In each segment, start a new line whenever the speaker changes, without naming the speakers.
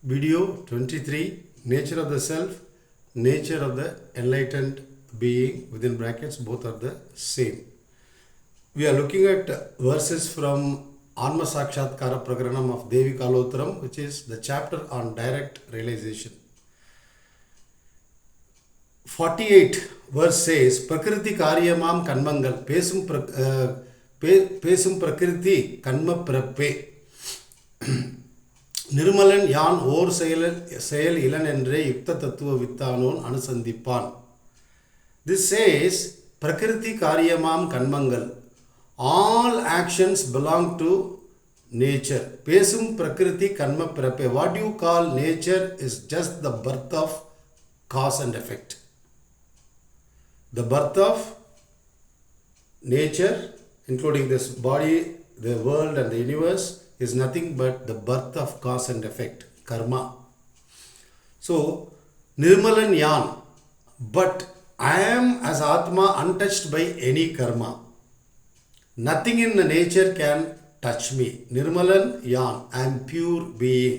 Video 23, Nature of the Self, Nature of the Enlightened Being, within brackets, both are the same. We are looking at verses from Anma Sakshatkara Prakaranam of Devi Kalotram, which is the chapter on direct realization. 48 verse says, Prakriti Karyamam Kanmangal, Pesum Prakriti Kanma Prape. Nirmalan யான் ஓர் செயல் இளன் என்றே யுக்த தத்துவ வித்தானோன் அனுசந்திப்பான். This says, Prakriti Karyamam Kanmangal. All actions belong to nature. Pesum Prakriti Kanma Prape. What you call nature is just the birth of cause and effect. The birth of nature, including this body, the world and the universe, is nothing but the birth of cause and effect, karma. So, Nirmalan Yan, but I am as Atma untouched by any karma. Nothing in the nature can touch me. Nirmalan Yan, I am pure being.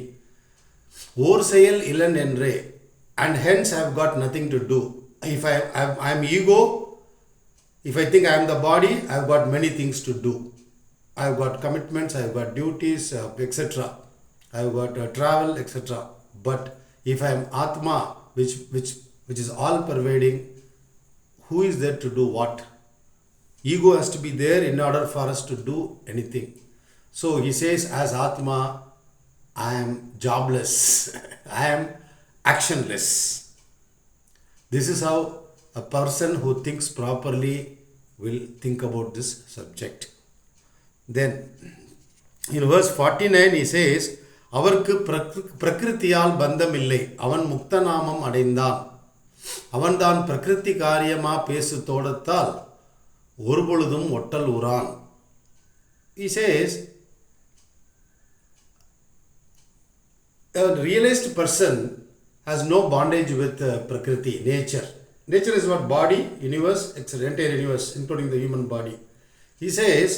Or Sayal Ilan Endre, and hence I have got nothing to do. If I am ego, if I think I am the body, I have got many things to do. I have got commitments, I have got duties, etc. I have got travel, etc. But if I am Atma, which is all pervading, who is there to do what? Ego has to be there in order for us to do anything. So he says, as Atma, I am jobless. I am actionless. This is how a person who thinks properly will think about this subject. Then, in verse 49, he says, அவருக்கு பிரகிருத்தியால் பந்தம் இல்லை, அவன் முக்தநாமம் அடைந்தான், அவன்தான் பிரகிருதி காரியமா பேசு தோடத்தால் ஒருபொழுதும் hotel உறான். He says, a realized person has no bondage with prakriti, nature. Nature is what? Body, universe, entire universe, including the human body. He says,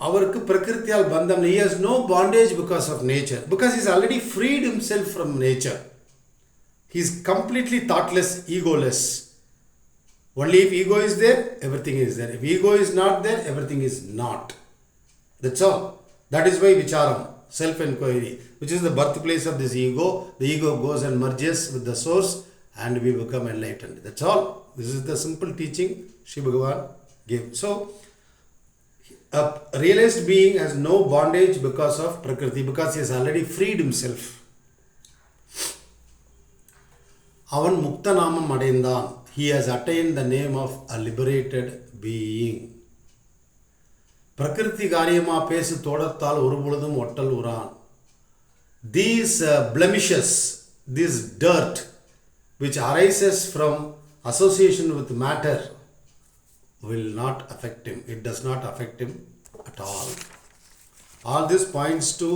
அவருக்கு பிரகிருத்தியால் பந்தம், he has no bondage because of nature, because he's already freed himself from nature. He's completely thoughtless, egoless. Only if ego is there, everything is there. If ego is not there, everything is not. That's all. That is why vicharam, self-inquiry, which is the birthplace of this ego. The ego goes and merges with the source and we become enlightened. That's all. This is the simple teaching Shri Bhagavan gave. So, a realized being has no bondage because of Prakriti, because he has already freed himself. Avan Mukta Namam Adendan. He has attained the name of a liberated being. Prakriti Karyama Pesu Todathal Urubuludum Ottal Uran. These blemishes, this dirt which arises from association with matter, will not affect him. It does not affect him at all. All this points to,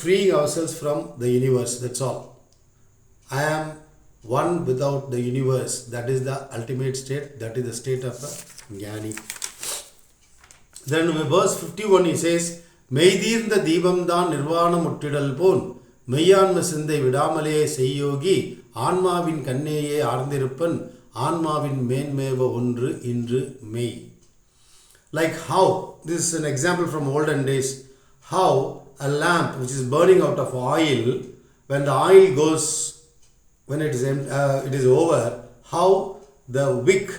freeing ourselves from the universe. That's all. I am one without the universe. That is the ultimate state. That is the state of a jnani. Then in verse 51 he says, Meidhirnda Deebam Dhan Nirvana Muttidal Pon Meyyanma Sindai Vidamale Seyyogi Aanmavin Kanneye Aarndiruppan Aanmavin Menmeva Ondru Indru Mei. Like how, this is an example from olden days, how a lamp which is burning out of oil, when the oil goes, when it is over, how the wick,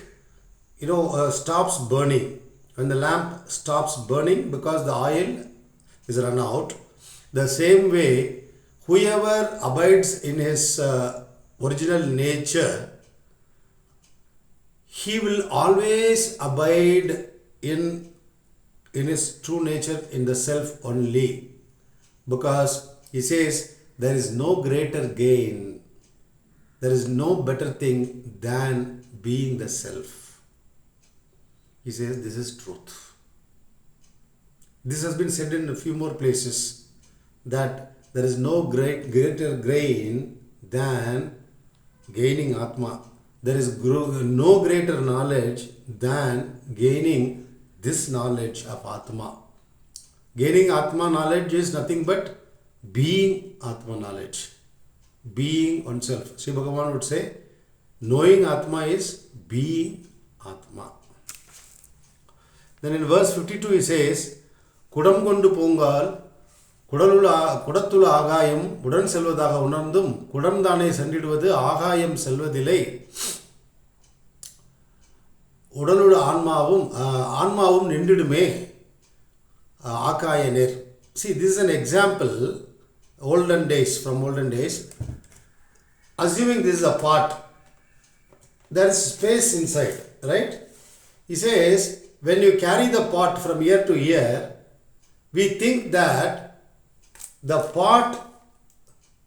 stops burning. When the lamp stops burning because the oil is run out, the same way, whoever abides in his original nature, he will always abide in his true nature, in the self only. Because he says, there is no greater gain, there is no better thing than being the self. He says, this is truth. This has been said in a few more places, that there is no greater gain than gaining Atma. There is no greater knowledge than gaining this knowledge of Atma. Gaining Atma knowledge is nothing but being Atma knowledge. Being oneself. Sri Bhagavan would say, knowing Atma is being Atma. Then in verse 52 he says, Kudam kondu pongal, குடத்துள்ள ஆகாயம் உடன் செல்வதாக உணர்ந்தும் குடம் தானே சென்றிடுவது ஆகாயம் செல்வதில்லை உடலுள்ள ஆன்மாவும் நின்றிடுமே ஆகாய நேர். See, this is an example, from olden days. Assuming this is a pot, there is space inside, right? He says, when you carry the pot from year to year, we think that the pot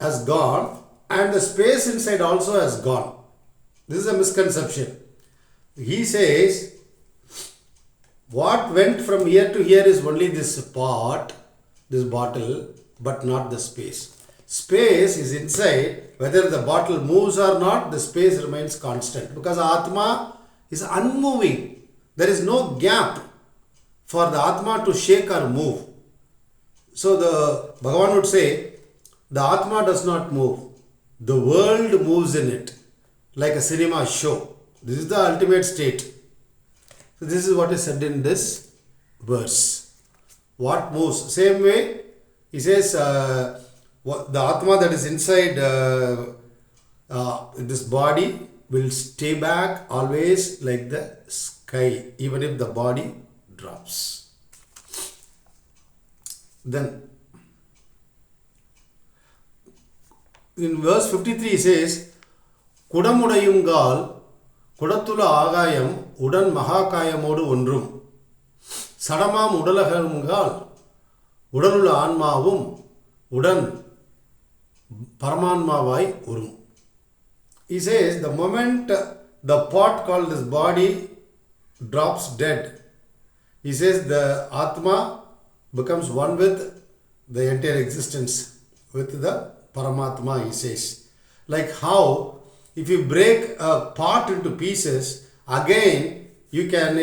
has gone and the space inside also has gone. This is a misconception. He says, what went from here to here is only this pot, this bottle, but not the space. Space is inside. Whether the bottle moves or not, the space remains constant. Because Atma is unmoving. There is no gap for the Atma to shake or move. So the Bhagavan would say, the Atma does not move. The world moves in it, like a cinema show. This is the ultimate state. So this is what is said in this verse. What moves? Same way, he says, the Atma that is inside this body will stay back always like the sky, even if the body drops. Then, in verse 53 he says, Kudamudayungal, Kudatula Agayam, Udan Mahakayamodu Undrum, Sadamam Udalahamungal, Udanula Anmavum, Udan Paramanmavai Urum. He says, the moment the pot called this body drops dead, he says the Atma becomes one with the entire existence, with the Paramatma, he says. Like how, if you break a pot into pieces, again you can,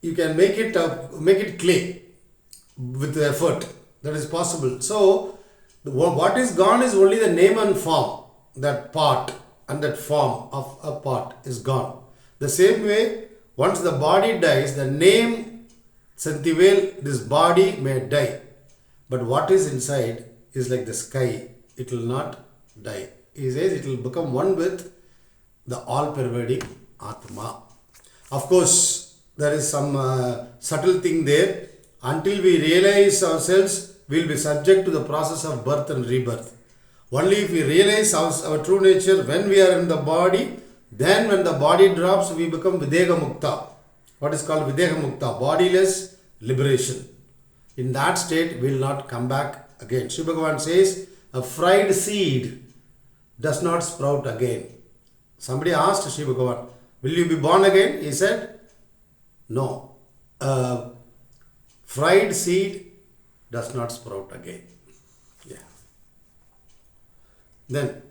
you can make it clay with effort. That is possible. So, what is gone is only the name and form. That pot and that form of a pot is gone. The same way, once the body dies, the name Santivel, this body may die, but what is inside is like the sky. It will not die. He says it will become one with the all-pervading Atma. Of course, there is some subtle thing there. Until we realize ourselves, we will be subject to the process of birth and rebirth. Only if we realize our true nature when we are in the body, then when the body drops, we become Videga Mukta. What is called Videha Mukta, bodiless liberation. In that state, we will not come back again. Sri Bhagavan says, a fried seed does not sprout again. Somebody asked Sri Bhagavan, will you be born again? He said, no. Fried seed does not sprout again. Yeah. Then,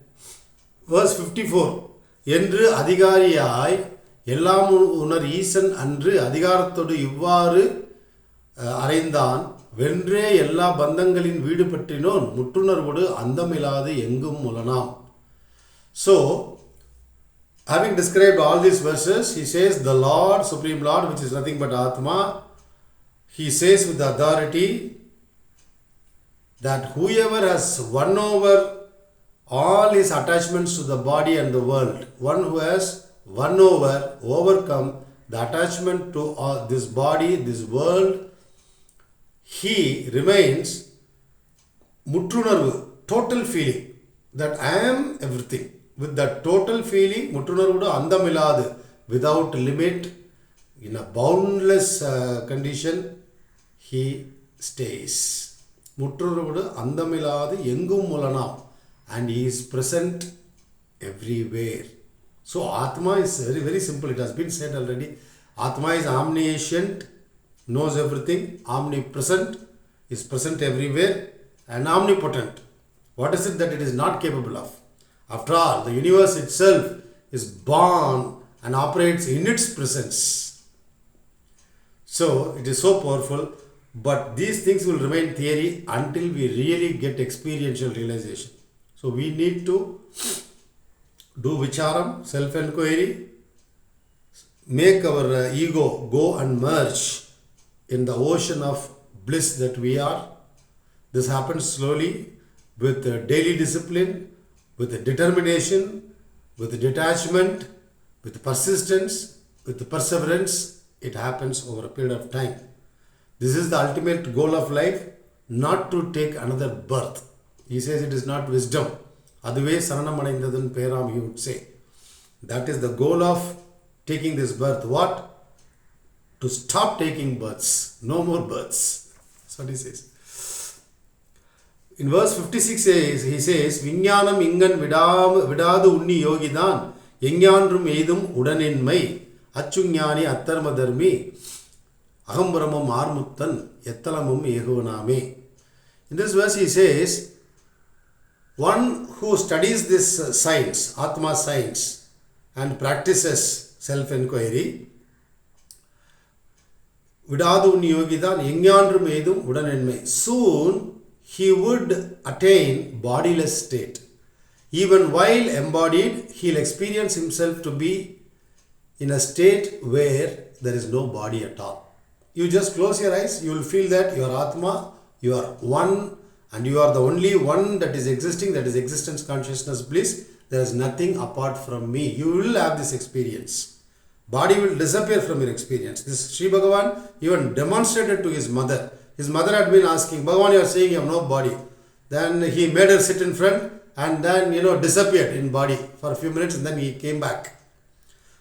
verse 54. என்று அதிகாரியாய் எல்லாம் உணர் ஈசன் அன்று அதிகாரத்தோடு இவ்வாறு அறைந்தான் வென்றே எல்லா பந்தங்களின் வீடு பற்றினோன் முற்றுணர்வோடு அந்தமில்லாது எங்கும் முலனாம். So, having described all these verses, he says the Lord, Supreme Lord, which is nothing but Atma, he says with authority that whoever has won over all his attachments to the body and the world, one who has overcome the attachment to this body, this world, he remains Mutrunarvu, total feeling that I am everything. With that total feeling, Mutrunarvu Andamiladu, without limit, in a boundless condition, he stays. Mutrunarvu Andamiladu Yengum Mulanam. And he is present everywhere. So Atma is very, very simple. It has been said already. Atma is omniscient, knows everything, omnipresent, is present everywhere, and omnipotent. What is it that it is not capable of? After all, the universe itself is born and operates in its presence. So it is so powerful. But these things will remain theory until we really get experiential realization. So we need to do vicharam, self-enquiry, make our ego go and merge in the ocean of bliss that we are. This happens slowly with daily discipline, with determination, with detachment, with persistence, with perseverance. It happens over a period of time. This is the ultimate goal of life, not to take another birth. He says it is not wisdom. Aduve saranamadaindadan peram, he would say. That is the goal of taking this birth. What? To stop taking births. No more births. That's what he says. In verse 56, he says, Vinyanam ingan vidadu unni yogidan, Yengyanrum edum udaninmai, Achungyani attarmadharmi, Ahambaramam armuttan, Yattalamum eguvaname. In this verse he says, one who studies this science, Atma science, and practices self-enquiry, Vidadu unni yogidan, Yengyanrum edum udaninmai. Soon, he would attain bodiless state. Even while embodied, he'll experience himself to be in a state where there is no body at all. You just close your eyes, you will feel that you are Atma, you are one, and you are the only one that is existing, that is existence, consciousness, bliss. There is nothing apart from me. You will have this experience. Body will disappear from your experience. This Sri Bhagavan even demonstrated to his mother. His mother had been asking, Bhagavan, you are saying you have no body. Then he made her sit in front and then, disappeared in body for a few minutes and then he came back.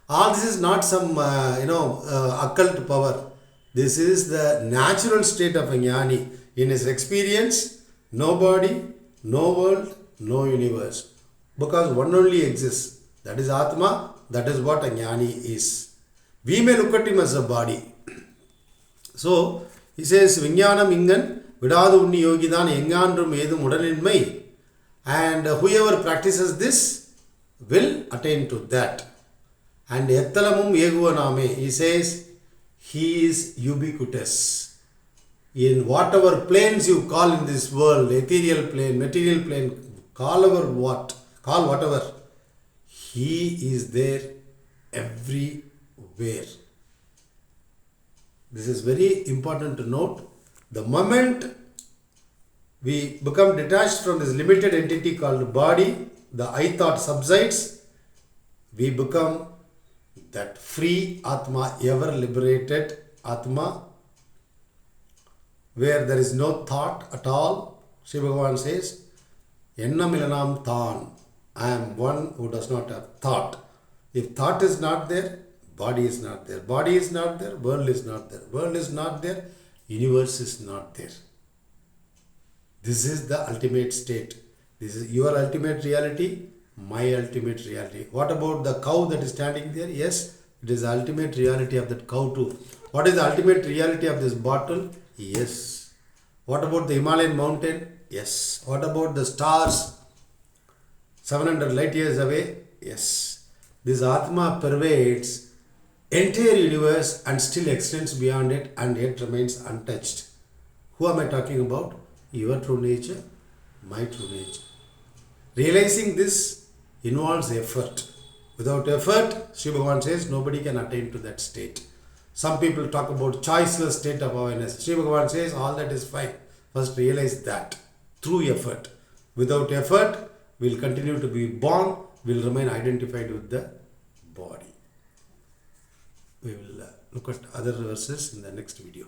All this is not some, occult power. This is the natural state of a jnani. In his experience, no body, no world, no universe. Because one only exists. That is Atma. That is what a jnani is. We may look at him as a body. So, he says, Vinyanam ingan vidadu unni yogidan yengandrum edum udaninmai. And whoever practices this will attain to that. And Yattalamum eguvaname. He says, he is ubiquitous. In whatever planes you call in this world, ethereal plane, material plane, call whatever, he is there everywhere. This is very important to note. The moment we become detached from this limited entity called body, the I thought subsides, we become that free Atma, ever liberated Atma, where there is no thought at all. Sri Bhagavan says, Ennamilanam Than. I am one who does not have thought. If thought is not there, body is not there. Body is not there, world is not there. World is not there, universe is not there. This is the ultimate state. This is your ultimate reality, my ultimate reality. What about the cow that is standing there? Yes, it is the ultimate reality of that cow too. What is the ultimate reality of this bottle? Yes. What about the Himalayan mountain? Yes. What about the stars 700 light years away? Yes. This Atma pervades entire universe and still extends beyond it and yet remains untouched. Who am I talking about? Your true nature, my true nature. Realizing this involves effort. Without effort, Sri Bhagavan says, nobody can attain to that state. Some people talk about choiceless state of awareness. Sri Bhagavan says, all that is fine. First realize that through effort. Without effort, we will continue to be born, we will remain identified with the body. We will look at other verses in the next video.